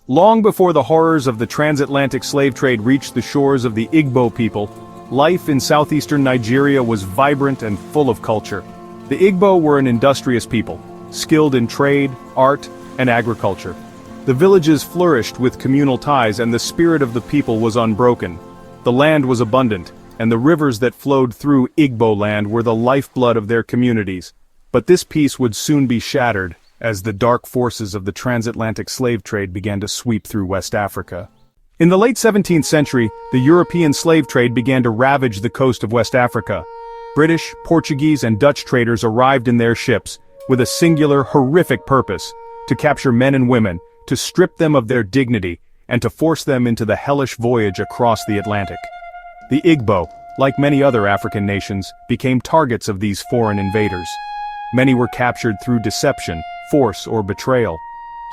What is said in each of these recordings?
Long before the horrors of the transatlantic slave trade reached the shores of the Igbo people, life in southeastern Nigeria was vibrant and full of culture. The Igbo were an industrious people, skilled in trade, art, and agriculture. The villages flourished with communal ties and the spirit of the people was unbroken. The land was abundant, and the rivers that flowed through Igbo land were the lifeblood of their communities. But this peace would soon be shattered, as the dark forces of the transatlantic slave trade began to sweep through West Africa. In the late 17th century, the European slave trade began to ravage the coast of West Africa. British, Portuguese, and Dutch traders arrived in their ships, with a singular, horrific purpose: to capture men and women, to strip them of their dignity, and to force them into the hellish voyage across the Atlantic. The Igbo, like many other African nations, became targets of these foreign invaders. Many were captured through deception, force, or betrayal.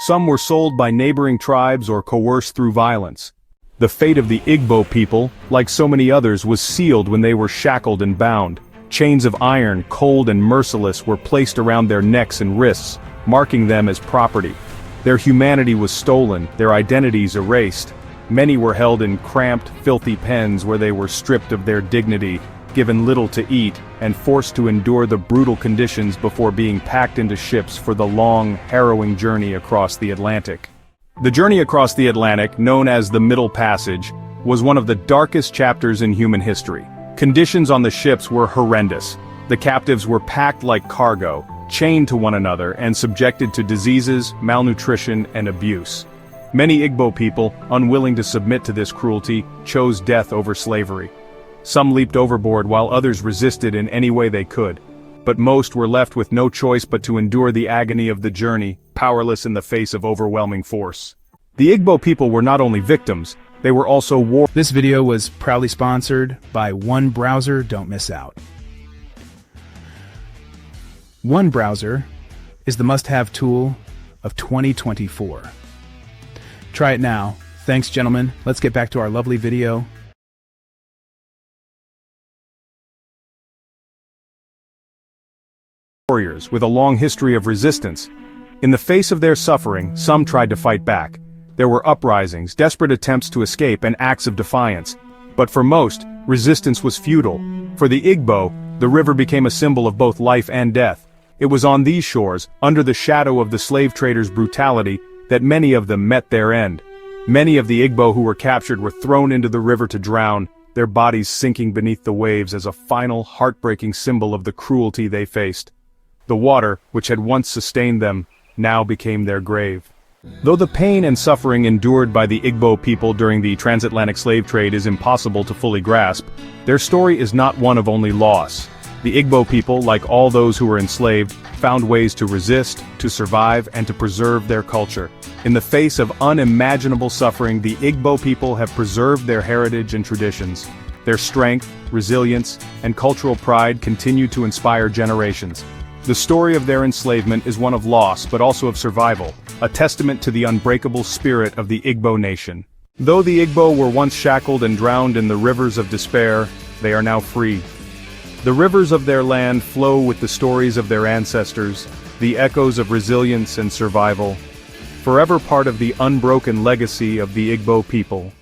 Some were sold by neighboring tribes or coerced through violence. The fate of the Igbo people, like so many others, was sealed when they were shackled and bound. Chains of iron, cold and merciless, were placed around their necks and wrists, marking them as property. Their humanity was stolen, their identities erased. Many were held in cramped, filthy pens where they were stripped of their dignity, given little to eat, and forced to endure the brutal conditions before being packed into ships for the long, harrowing journey across the Atlantic. The journey across the Atlantic, known as the Middle Passage, was one of the darkest chapters in human history. Conditions on the ships were horrendous. The captives were packed like cargo, chained to one another, and subjected to diseases, malnutrition, and abuse. Many Igbo people, unwilling to submit to this cruelty, chose death over slavery. Some leaped overboard while others resisted in any way they could. But most were left with no choice but to endure the agony of the journey, powerless in the face of overwhelming force. The Igbo people were not only victims, they were also war. This video was proudly sponsored by One Browser. Don't miss out. One Browser is the must-have tool of 2024. Try it now. Thanks, gentlemen. Let's get back to our lovely video. Warriors with a long history of resistance. In the face of their suffering, some tried to fight back. There were uprisings, desperate attempts to escape, and acts of defiance. But for most, resistance was futile. For the Igbo, the river became a symbol of both life and death. It was on these shores, under the shadow of the slave traders' brutality, that many of them met their end. Many of the Igbo who were captured were thrown into the river to drown, their bodies sinking beneath the waves as a final, heartbreaking symbol of the cruelty they faced. The water, which had once sustained them, now became their grave. Though the pain and suffering endured by the Igbo people during the transatlantic slave trade is impossible to fully grasp, their story is not one of only loss. The Igbo people, like all those who were enslaved, found ways to resist, to survive, and to preserve their culture. In the face of unimaginable suffering, the Igbo people have preserved their heritage and traditions. Their strength, resilience, and cultural pride continue to inspire generations. The story of their enslavement is one of loss but also of survival, a testament to the unbreakable spirit of the Igbo nation. Though the Igbo were once shackled and drowned in the rivers of despair, they are now free. The rivers of their land flow with the stories of their ancestors, the echoes of resilience and survival, forever part of the unbroken legacy of the Igbo people.